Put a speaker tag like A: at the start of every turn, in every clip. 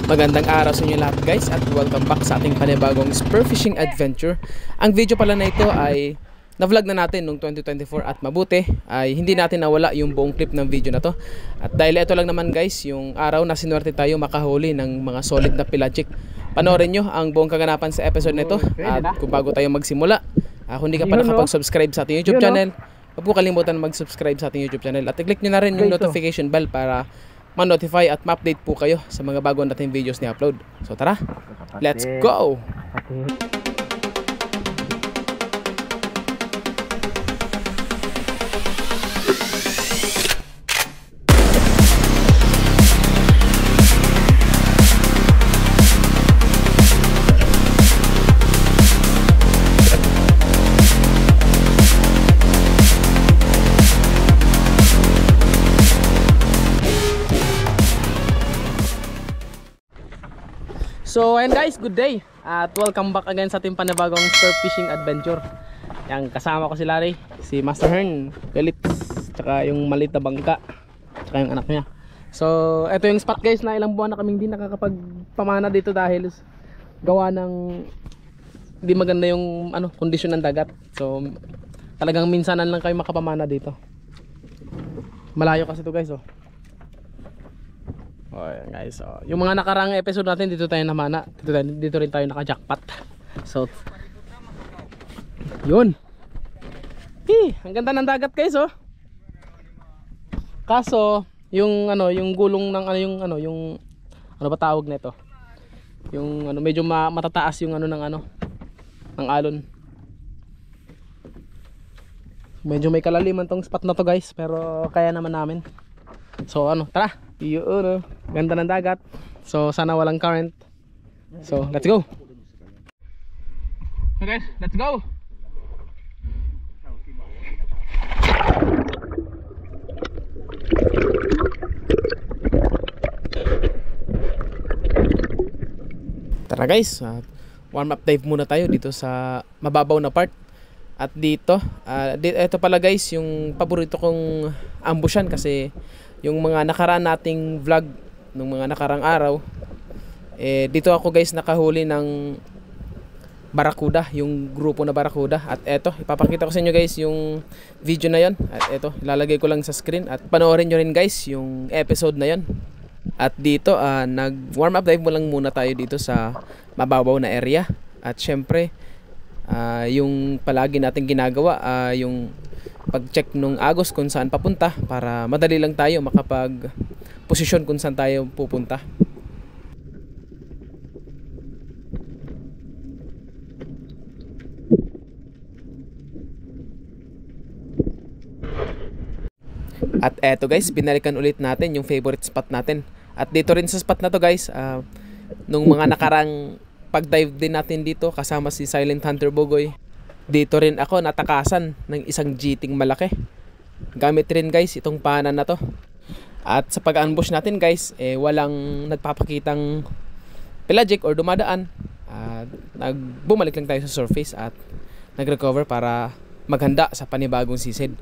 A: Magandang araw sa inyo lahat guys at welcome back sa ating panibagong spearfishing adventure. Ang video pala na ito ay na-vlog na natin noong 2024 at mabuti ay hindi natin nawala yung buong clip ng video na to. At dahil ito lang naman guys yung araw na sinuwerte tayo makahuli ng mga solid na pelagic. Panoorin nyo ang buong kaganapan sa episode nito. At kung bago tayo magsimula, kung hindi ka pa nakapag-subscribe sa ating YouTube channel, huwag po kalimutan mag-subscribe sa ating YouTube channel at i-click nyo na rin yung notification bell para ma-notify at ma-update po kayo sa mga bago nating videos ni upload. So tara, let's go! So and guys, good day at welcome back again sa ating panibagong spearfishing adventure. Yang kasama ko si Larry, si Master Hearn, Philips, tsaka yung maliit na bangka, tsaka yung anak niya. So ito yung spot guys na ilang buwan na kaming din nakakapagpamana dito dahil gawa ng hindi maganda yung kondisyon ng dagat. So talagang minsanan lang kayo makapamana dito. Malayo kasi ito guys Ayan guys, yung mga nakarang episode natin dito tayo namana, dito rin tayo naka-jackpot. So yun. Ang ganda ng dagat guys Kaso yung yung gulong ng yung ba tawag nito? Yung medyo matataas yung ng alon. Medyo may kalaliman tong spot na to guys, pero kaya naman namin. So tara. Yun, ganda ng dagat. So sana walang current. So let's go. Okay, let's go. Tara guys, warm up dive muna tayo dito sa mababaw na part. At dito, ito pala guys yung paborito kong ambushan kasi yung mga nakaraan nating vlog nung mga nakarang araw, dito ako guys nakahuli ng barakuda, yung grupo na barakuda. At eto, ipapakita ko sa inyo guys yung video na yon. At eto, ilalagay ko lang sa screen at panoorin nyo rin guys yung episode na yon. At dito, nag warm up dive mo lang muna tayo dito sa mababaw na area. At syempre, yung palagi natin ginagawa, yung pag-check nung agos kung saan papunta para madali lang tayo makapag-posisyon kung saan tayo pupunta. At eto guys, binalikan ulit natin yung favorite spot natin. At dito rin sa spot na to guys, nung mga nakarang pag-dive din natin dito kasama si Silent Hunter Bogoy, dito rin ako natakasan ng isang jiting malaki. Gamit rin guys itong panan na to. At sa pag-ambush natin guys, walang nagpapakitang pelagic or dumadaan. Bumalik lang tayo sa surface at nag-recover para maghanda sa panibagong sisid.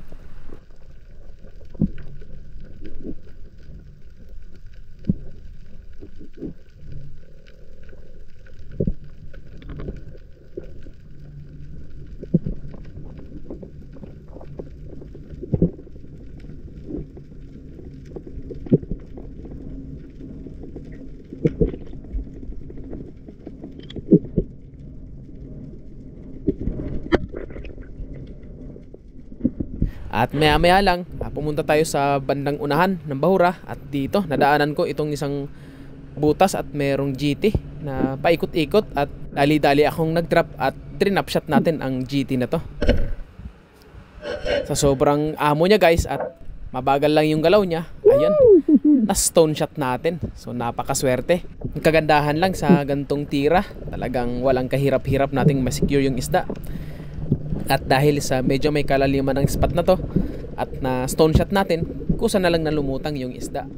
A: At maya lang, pumunta tayo sa bandang unahan ng Bahura. At dito, nadaanan ko itong isang butas at merong GT na paikot-ikot. At dali-dali akong nag-drop at trinapshot natin ang GT na to. Sa sobrang amo niya guys at mabagal lang yung galaw niya, ayan, na-stone shot natin. So napakaswerte. Ang kagandahan lang sa gantong tira, talagang walang kahirap-hirap nating masecure yung isda. At dahil sa medyo may kalaliman ng spot na to at na stone shot natin, kusa na lang na lumutang yung isda.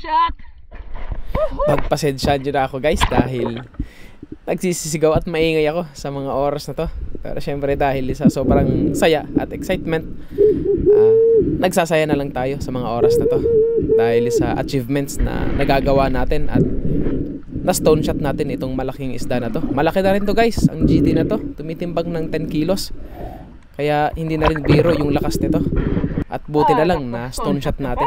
B: shot!
A: Pagpasensya nyo na ako guys dahil nagsisisigaw at maingay ako sa mga oras na to. Pero syempre dahil sa sobrang saya at excitement, nagsasaya na lang tayo sa mga oras na to dahil sa achievements na nagagawa natin at na stone shot natin itong malaking isda na to. Malaki na rin to guys, ang GT na to, tumitimbang ng 10 kilos. Kaya hindi na rin biro yung lakas nito. At buti na lang na stone shot natin.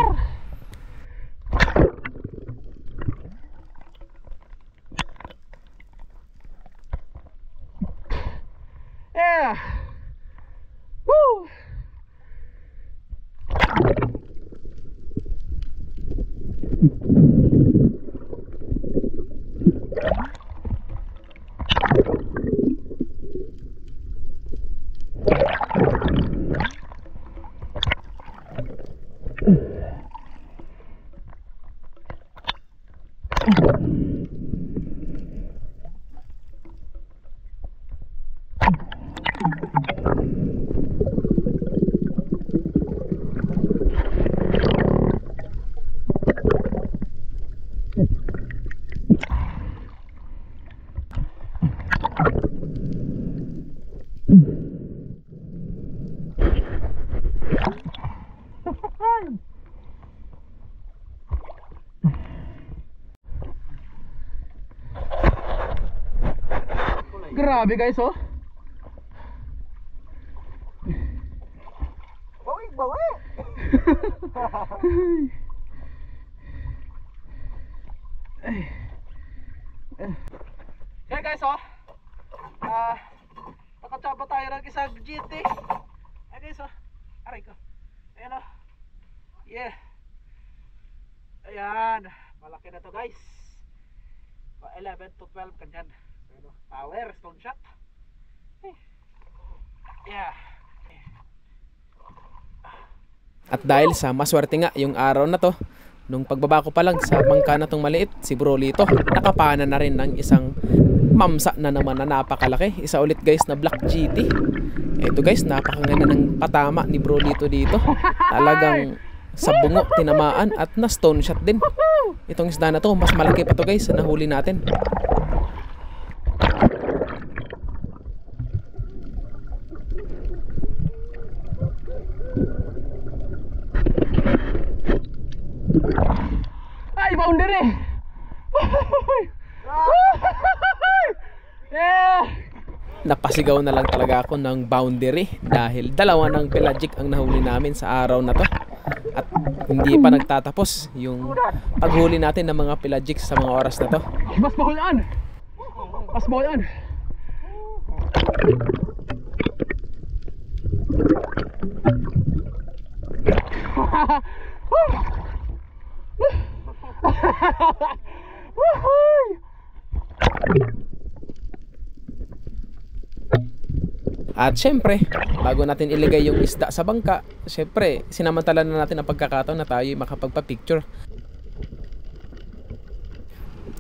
B: Yeah! Woo! Grabe guys, oh.
C: Bawi, bawi.
B: Hey guys, oh. Nakatsaba tayo ng isang GT. Hey guys, oh. Aray ko. Ayan, oh. Yeah. Ayan. Malaki na to guys. 11 to 12 kanyan. Power stone shot. Yeah.
A: At dahil sa maswerte nga yung araw na to, nung pagbaba ko pa lang sa bangka na tong maliit, si Brolito nakapana na rin ng isang mamsa na naman na napakalaki. Isa ulit guys na Black GT. Ito guys, napakaganda ng patama ni Brolito dito. Talagang sa bungo tinamaan at na stone shot din. Itong isda na to, mas malaki pa to guys sa nahuli natin.
B: Ay, boundary! Yeah!
A: Napasigaw na lang talaga ako ng boundary dahil dalawa ng pelagic ang nahuli namin sa araw na to. At hindi pa nagtatapos yung paghuli natin ng mga pelagic sa mga oras na to.
B: Mas bahulaan! Mas bahulaan!
A: At syempre, bago natin ilagay yung isda sa bangka, syempre, sinamantala na natin ang pagkakataon na tayo makapagpa-picture.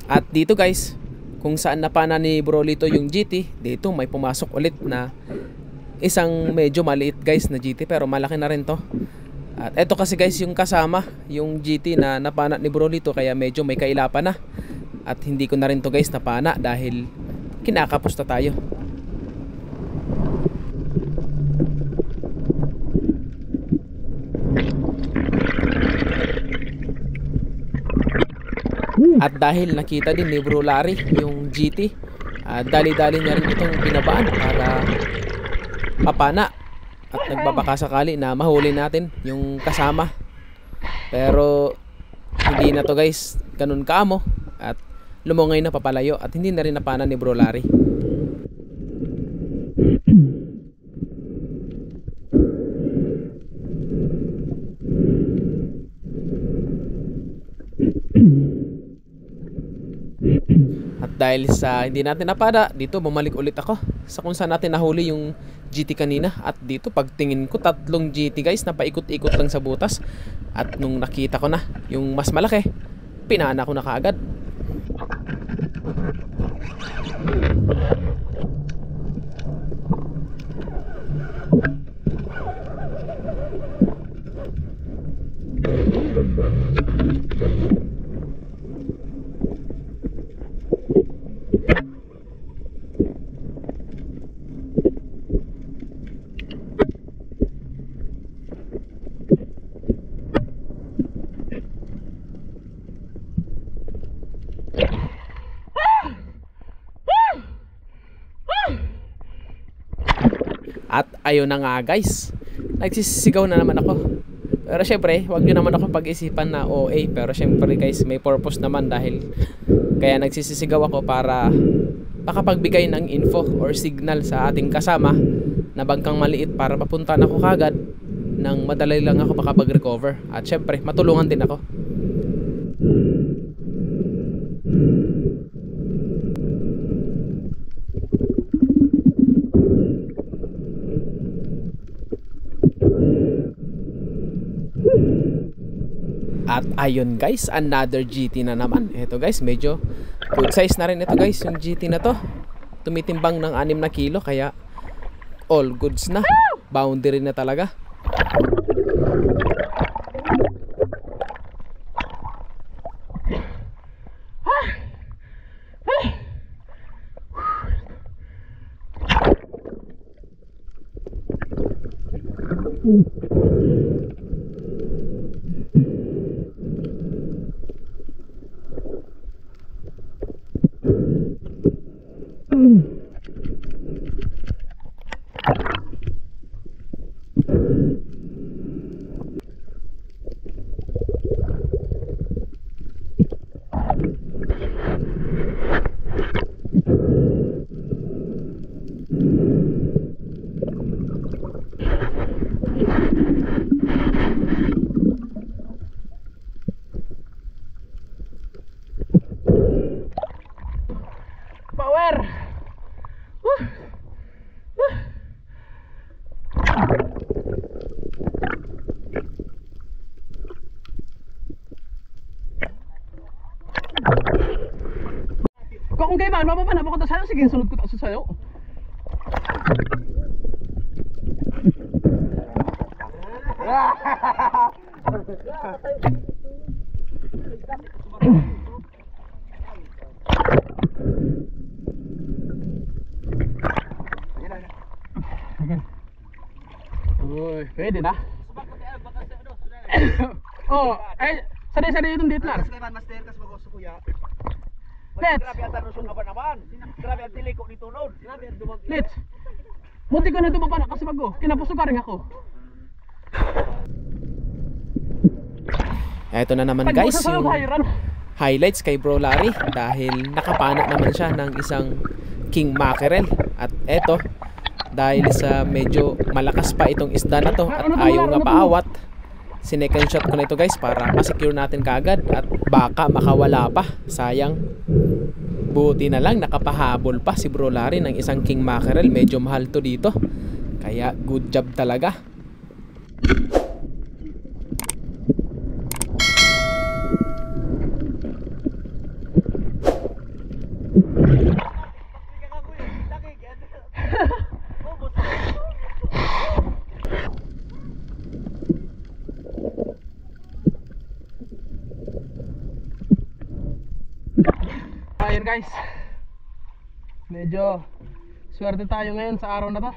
A: At dito guys, kung saan napana ni Brolito yung GT, dito may pumasok ulit na isang medyo maliit guys na GT, pero malaki na rin to. At eto kasi guys yung kasama, yung GT na napana ni Brolito, kaya medyo may kailapan na. At hindi ko na rin to guys napana dahil kinakapos na tayo. At dahil nakita din ni Bro Larry yung GT, dali-dali niya rin itong binabaan para mapana. At nagbabaka sakali na mahuli natin yung kasama. Pero hindi na to guys ganun kaamo. At lumungay na papalayo at hindi na rin napana ni Bro Larry. At dahil sa hindi natin napana, dito bumalik ulit ako sa kung saan natin nahuli yung GT kanina. At dito pagtingin ko, 3 GT guys na paikot-ikot lang sa butas. At nung nakita ko na yung mas malaki, pinana ko na kaagad. ayun na nga guys, nagsisigaw na naman ako. Pero syempre, wag nyo naman ako pag-isipan na OA. Pero syempre guys, may purpose naman, dahil kaya nagsisisigaw ako para makapagbigay ng info or signal sa ating kasama na bangkang maliit, para mapunta na ako kagad nang madali lang ako makapag-recover. At syempre, matulungan din ako. At ayun guys, another GT na naman. Ito guys, medyo good size na rin ito guys, yung GT na to. Tumitimbang ng 6 na kilo, kaya all goods na. Boundary na talaga. Power! Kung kayo man, mapapanap ako sa'yo, sige, sunod ko sa sa'yo. Uy, pwede na. Oh, eh, sadya-sadya itong date lang.
B: Master, kas bago sa kuya.
A: Let's.
B: Grabe ang tanong naman. Grabe ang tiliko ni tunod.
A: Let's. Munti ko na dumapa na kasi bago. Kinapuso ka rin ako. Ito na naman guys, yung highlights kay Bro Larry, dahil nakapana naman siya ng isang king mackerel. At eto, dahil sa medyo malakas pa itong isda na to at ayaw nga paawat, sinecond shot ko na ito guys para masecure natin kaagad, at baka makawala pa. Sayang, buti na lang nakapahabol pa si Bro Larry ng isang king mackerel. Medyo mahal to dito, kaya good job talaga. Ayun guys, medyo swerte tayo ngayon sa araw na to.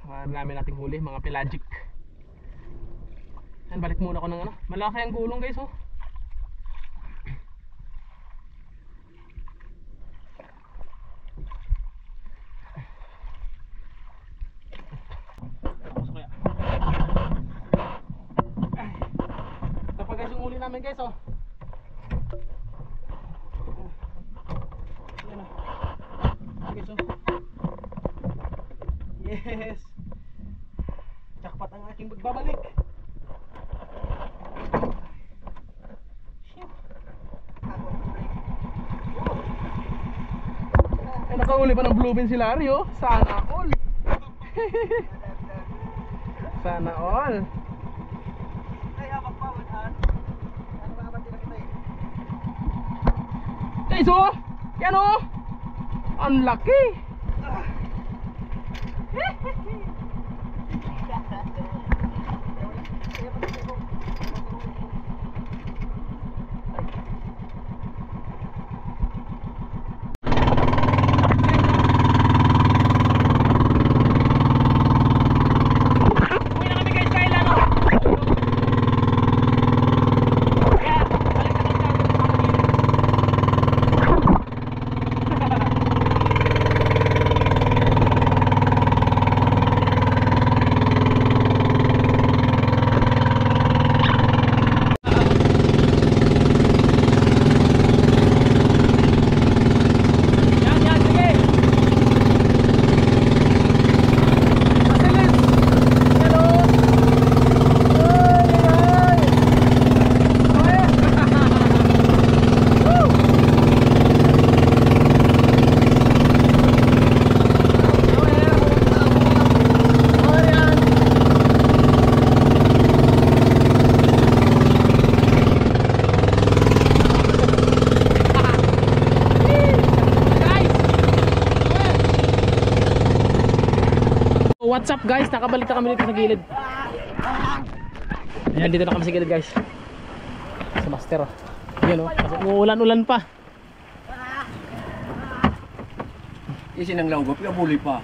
A: Marami nating huli, mga pelagic. Yan, balik muna ako ng ano, malaki ang gulong guys oh. Ito pa guys yung huli namin guys oh. Yes. Jackpot ang aking magbabalik. Ay, nakauli pa ng bluefin si Larry oh. Sana all. Sana all.
B: Ay, habang pawanan. Ano ba naman din kita eh?
A: Guys oh! Yan oh! Ang laki! what's up guys? Nakabalik na kami dito sa gilid. Ayan, dito na kami sa gilid guys. Sa master oh. Yan oh, kasi uulan-ulan pa.
C: Isin ang lawgop, kabuli pa.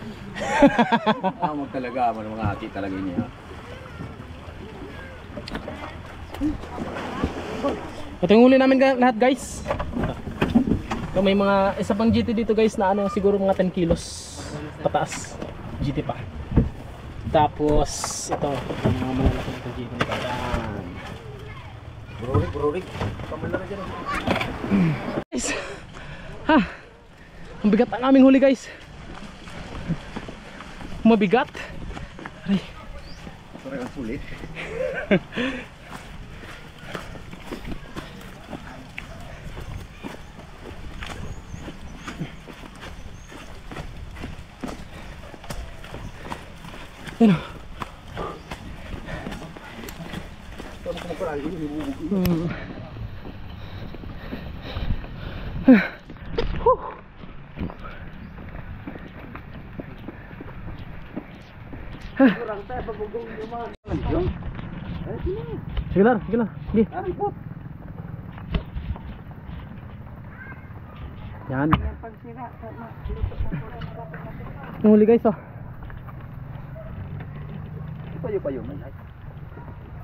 C: Amag talaga, mga ati talaga niya.
A: Ito yung huli namin lahat guys. Ito may mga isa pang GT dito guys na ano siguro mga 10 kilos pataas. GT pa. Tapos ito mga malalaki na GT pa.
C: Bururik. Kamal na dyan.
A: Guys. Ha. Ang bigat ang aming huli guys. Mabigat. Aray.
C: Parang ang sulit.
A: Ano? Sige lang. Sige. Yan. Yung huli guys oh.
C: Payo man ay.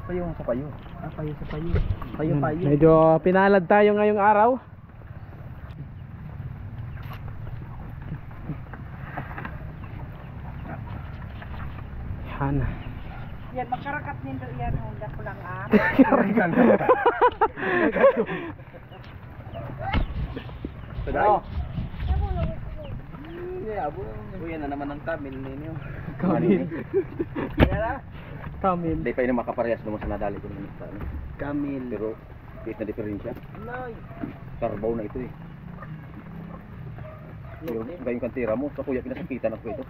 C: Payo sa payo. Payo sa payo. Payo.
A: Medyo pinalad tayo ngayong araw. Yan.
B: Yan, makarakat nindo yan. Honda ko lang ah.
C: Tagay. Abo. Buyan na naman ang tamil ninyo.
A: Kamil. Kamil.
C: Hindi pa yun makaparehas naman sa nadali ko naman sa ano.
A: Kamil.
C: Pero kahit na diferensya. Carbaw na ito eh. Yung gayong kantira mo, sa kuya pinasakitan ako ito.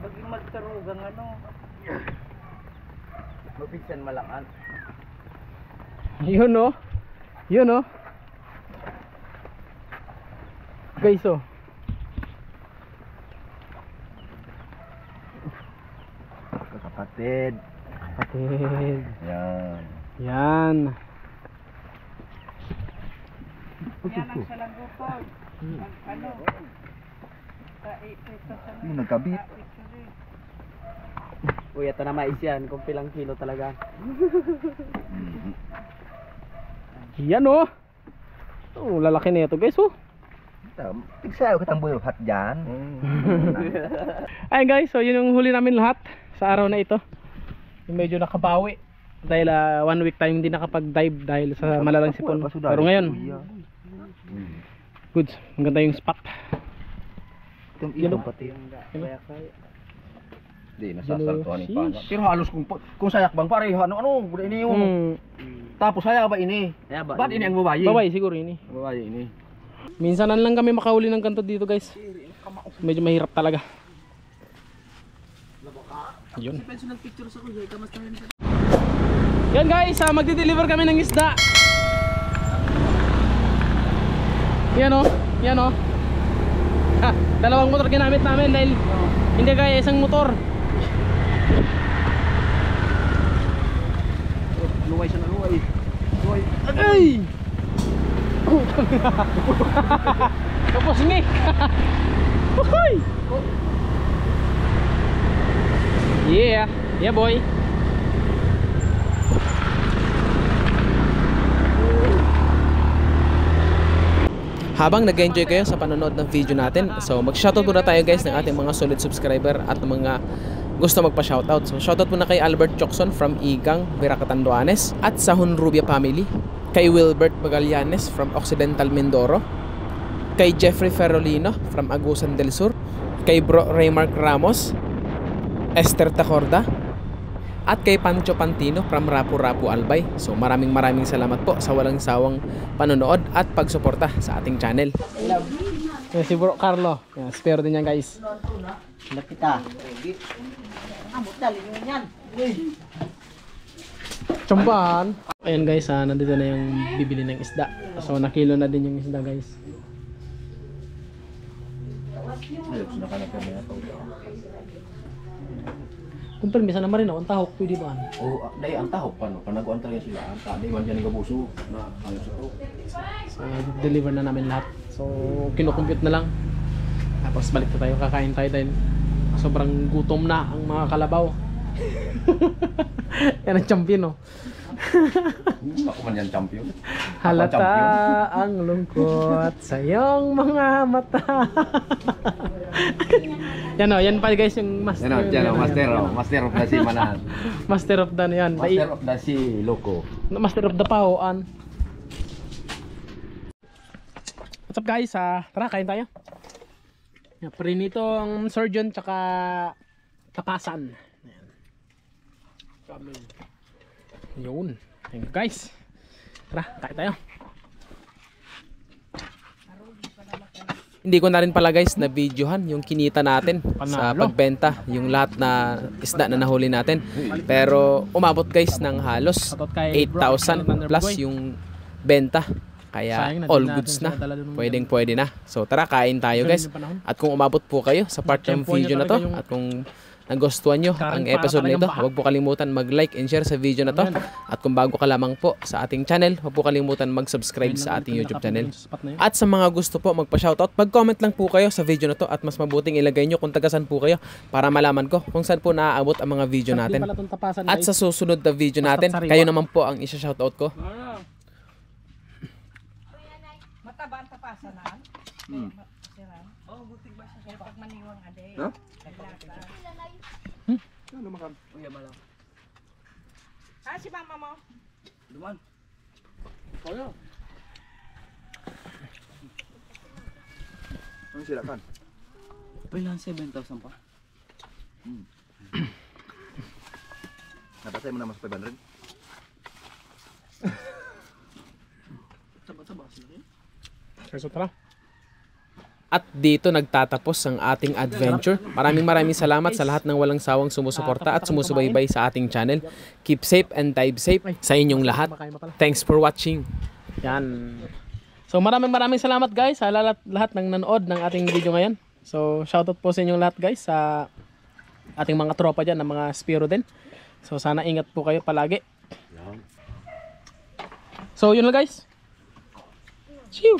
B: Baging magtarugang ano.
C: Mapigsan malangan.
A: Yun oh. Guys oh.
C: Kapatid. Yan.
B: Yan ang salangupod. Ano?
C: Nagkabit.
D: Uy, ito na mais yan kung pilang kilo talaga.
A: Yan oh. Oh, lalaki na ito guys oh.
C: Tigsayo ka tamboy hat dyan.
A: Ayun guys, so yun yung huli namin lahat sa araw na ito. Yung medyo nakabawi dahil 1 week tayong hindi nakapag-dive dahil sa malalang sipon. Pero ngayon good, maganda yung spot.
C: Yun pati. Di nasasaltuhan pa. Pero halos kung sayak bang pare ano ini yung tapos saya ba ini? Ba't ini ang babae?
A: Babae siguro ini.
C: Babae ini.
A: Minsanan lang kami makahuli ng ganito dito guys. Medyo mahirap talaga. Yun. Yan guys, magdi-deliver kami ng isda. Yan oh. Dalawang motor ginamit namin dahil hindi kaya isang motor.
C: Luway siya na luway.
A: Ay! Tapos ngik. Hoy! Yeah boy. Habang nag-enjoy kayo sa panonood ng video natin, so mag-shoutout muna tayo guys ng ating mga solid subscriber at mga gusto magpa-shoutout. So shoutout muna kay Albert Chocson from Igang, Viracatanduanes at sa Honrubia family, kay Wilbert Magallanes from Occidental Mindoro, kay Jeffrey Ferrolino from Agusan del Sur, kay Bro Raymark Ramos, Esther Tacorda, at kay Pancho Pantino from Rapu-Rapu Albay. So maraming salamat po sa walang sawang panonood at pagsuporta sa ating channel. Yan si Bro Carlo. Yan, spare din yan guys.
D: Nakita.
A: Tsambahan. Ayan guys, nandito na yung bibili ng isda. So nakilo na din yung isda guys. Kung permisa naman rin ako, ang tahok, pwede ba?
C: Oh, dahil ang tahok pa no. Kanaguan talaga sila. Ang tadi man dyan yung gabuso na ayos ako.
A: So, deliver na namin lahat. So, kinukompute na lang. Tapos balik na tayo, kakain tayo dahil sobrang gutom na ang mga kalabaw. Yan ang champion, no?
C: Ako man yan champion.
A: Halata ang lungkot sa iyong mga mata. Yan o, yan pa guys yung master.
C: Master of the sea manahan.
A: Master of the yan.
C: Master of the sea loko.
A: Master of the pahoan. What's up guys? Tara, kain tayo. Prinito ang surgeon tsaka tapasan. Ayan. Yun. Thank you guys. Tara, kain tayo. Hindi ko na rin pala guys na videohan yung kinita natin sa pagbenta, yung lahat na isda na nahuli natin. Pero umabot guys ng halos 8,000 plus yung benta. Kaya all goods na. Pwede na. So tara, kain tayo guys. At kung umabot po kayo sa part-time video na to, at kung nagustuhan nyo ang episode na ito, huwag po kalimutan mag-like and share sa video na to. At kung bago ka lamang po sa ating channel, huwag po kalimutan mag-subscribe sa ating YouTube channel. At sa mga gusto po magpa-shoutout, mag-comment lang po kayo sa video na to, at mas mabuting ilagay nyo kung tagasan po kayo para malaman ko kung saan po naaabot ang mga video natin. At sa susunod na video natin, kayo naman po ang isa-shoutout ko.
B: Mataba ang tapasan na. Siran. Oh, butik ba siya? Pag maniwang ade.
C: No?
B: Ano makam? Uy, malaw. Si mama mo?
C: Duman.
B: Kaya.
C: Ano sila kan?
D: Pailan 7,000 pa?
C: Napasay mo naman sa 500?
B: Taba sila eh.
A: So tara. At dito nagtatapos ang ating adventure. Maraming salamat sa lahat ng walang sawang sumusuporta at sumusubaybay sa ating channel. Keep safe and dive safe sa inyong lahat. Thanks for watching. Yan. So maraming salamat guys sa lahat ng nanood ng ating video ngayon. So shoutout po sa inyong lahat guys, sa ating mga tropa dyan, ng mga Spiro din. So sana ingat po kayo palagi. So yun lang guys. See you.